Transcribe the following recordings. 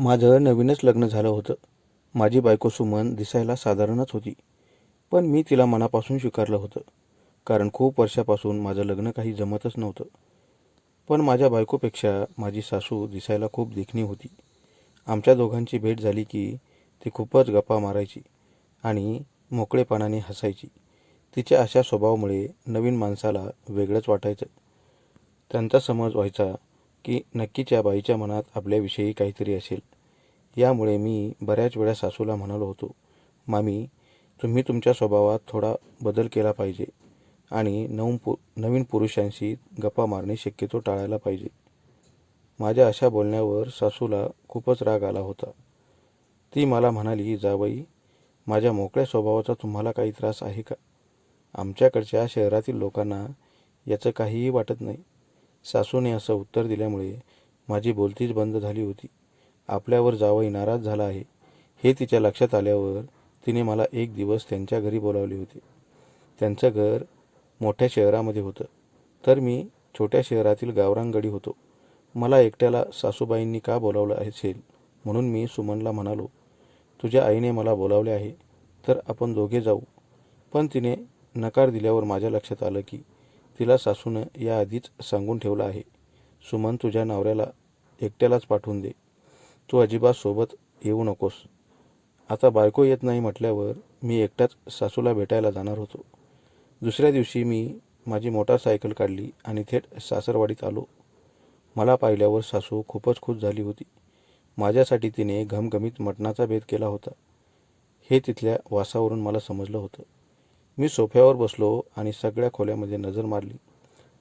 माझं नवीनच लग्न झालं होतं. माझी बायको सुमन दिसायला साधारणच होती, पण मी तिला मनापासून स्वीकारलं होतं. कारण खूप वर्षापासून माझं लग्न काही जमतच नव्हतं. पण माझ्या बायकोपेक्षा माझी सासू दिसायला खूप देखणी होती. आमच्या दोघांची भेट झाली की ती खूपच गप्पा मारायची आणि मोकळेपणाने हसायची. तिच्या अशा स्वभावामुळे नवीन माणसाला वेगळंच वाटायचं. त्यांचा समज व्हायचा की नक्कीच या बाईच्या मनात आपल्याविषयी काहीतरी असेल. यामुळे मी बऱ्याच वेळा सासूला म्हणालो होतो, मामी, तुम्ही तुमच्या स्वभावात थोडा बदल केला पाहिजे आणि नवीन पुरुषांशी गप्पा मारणे शक्यतो टाळायला पाहिजे. माझ्या अशा बोलण्यावर सासूला खूपच राग आला होता. ती मला म्हणाली, जावई, माझ्या मोकळ्या स्वभावाचा तुम्हाला काही त्रास आहे का? आमच्याकडच्या शहरातील लोकांना याचं काहीही वाटत नाही. सासूने असं उत्तर दिल्यामुळे माझी बोलतीच बंद झाली होती. आपल्यावर जावई नाराज झाला आहे हे तिच्या लक्षात आल्यावर तिने मला एक दिवस त्यांच्या घरी बोलावले होते. त्यांचं घर मोठ्या शहरामध्ये होतं, तर मी छोट्या शहरातील गावरांगडी होतो. मला एकट्याला सासूबाईंनी का बोलावलं असेल म्हणून मी सुमनला म्हणालो, तुझ्या आईने मला बोलावले आहे तर आपण दोघे जाऊ. पण तिने नकार दिल्यावर माझ्या लक्षात आलं की तिला सासूनं याआधीच सांगून ठेवलं आहे, सुमन, तुझ्या नवऱ्याला एकट्यालाच पाठवून दे, तू अजिबात सोबत येऊ नकोस. आता बायको येत नाही म्हटल्यावर मी एकटाच सासूला भेटायला जाणार होतो. दुसऱ्या दिवशी मी माझी मोटारसायकल काढली आणि थेट सासरवाडीत आलो. मला पाहिल्यावर सासू खूपच खुश झाली होती. माझ्यासाठी तिने घमघमीत मटणाचा बेत केला होता हे तिथल्या वासावरून मला समजलं होतं. मी सोफ्यावर बसलो आणि सगळ्या खोल्यामध्ये नजर मारली.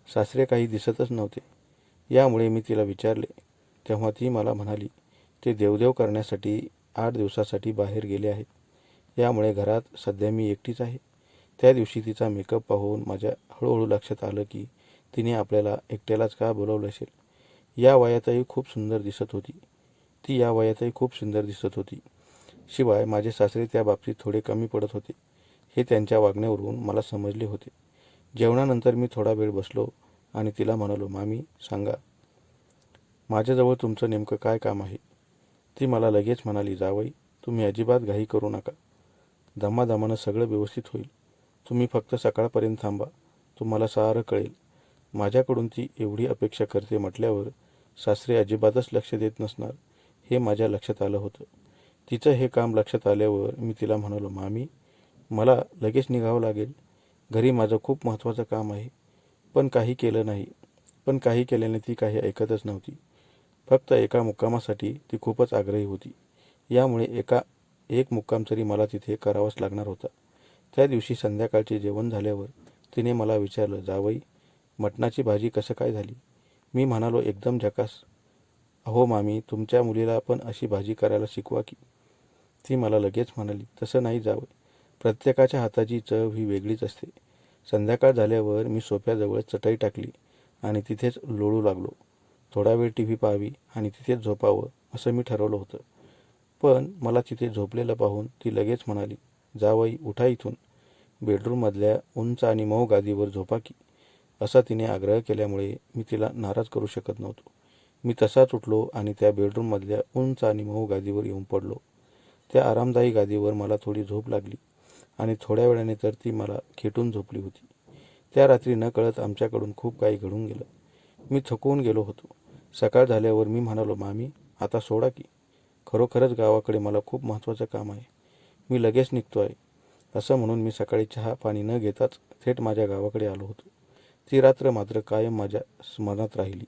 सासरे काही दिसतच नव्हते. यामुळे मी तिला विचारले, तेव्हा ती मला म्हणाली, ते देवदेव करण्यासाठी 8 दिवसासाठी बाहेर गेले आहेत. यामुळे घरात सध्या मी एकटीच आहे. त्या दिवशी तिचा मेकअप पाहून माझ्या हळूहळू लक्षात आलं की तिने आपल्याला एकट्यालाच का बोलावलं असेल. या वयातही खूप सुंदर दिसत होती. ती या वयातही खूप सुंदर दिसत होती. शिवाय माझे सासरे त्या बाबतीत थोडे कमी पडत होते हे त्यांच्या वागण्यावरून मला समजले होते. जेवणानंतर मी थोडा वेळ बसलो आणि तिला म्हणालो, मामी, सांगा, माझ्याजवळ तुमचं नेमकं काय काम आहे? ती मला लगेच म्हणाली, जावई, तुम्ही अजिबात घाई करू नका. दमादमानं सगळं व्यवस्थित होईल. तुम्ही फक्त सकाळपर्यंत थांबा, तुम्हाला सारं कळेल. माझ्याकडून ती एवढी अपेक्षा करते म्हटल्यावर सासरे अजिबातच लक्ष देत नसणार हे माझ्या लक्षात आलं होतं. तिचं हे काम लक्षात आल्यावर मी तिला म्हणालो, मामी, मला लगेच निघावं लागेल. घरी माझं खूप महत्त्वाचं काम आहे. पण काही केल्याने ती काही ऐकतच नव्हती. फक्त एका मुक्कामासाठी ती खूपच आग्रही होती. यामुळे एक मुक्काम तरी मला तिथे करावाच लागणार होता. त्या दिवशी संध्याकाळचे जेवण झाल्यावर तिने मला विचारलं, जावई, मटणाची भाजी कसं काय झाली? मी म्हणालो, एकदम झकास. अहो मामी, तुमच्या मुलीला पण अशी भाजी करायला शिकवा की. ती मला लगेच म्हणाली, तसं नाही जावई, प्रत्येकाच्या हाताची चव ही वेगळीच असते. संध्याकाळ झाल्यावर मी सोफ्याजवळच चटई टाकली आणि तिथेच लोळू लागलो. थोडा वेळ टी व्ही पाहावी आणि तिथेच झोपावं असं मी ठरवलं होतं. पण मला तिथे झोपलेलं पाहून ती लगेच म्हणाली, जावई, उठा इथून, बेडरूममधल्या उंच आणि मऊ गादीवर झोपा की. असा तिने आग्रह केल्यामुळे मी तिला नाराज करू शकत नव्हतो. मी तसाच उठलो आणि त्या बेडरूममधल्या उंच आणि मऊ गादीवर येऊन पडलो. त्या आरामदायी गादीवर मला थोडी झोप लागली आणि थोड्या वेळाने तर ती मला खेटून झोपली होती. त्या रात्री नकळत आमच्याकडून खूप काही घडून गेलं. मी थकून गेलो होतो. सकाळ झाल्यावर मी म्हणालो, मामी, आता सोडा की. खरोखरच गावाकडे मला खूप महत्त्वाचं काम आहे. मी लगेच निघतो आहे. असं म्हणून मी सकाळी चहा पाणी न घेताच थेट माझ्या गावाकडे आलो होतो. ती रात्र मात्र कायम माझ्या स्मरणात राहिली.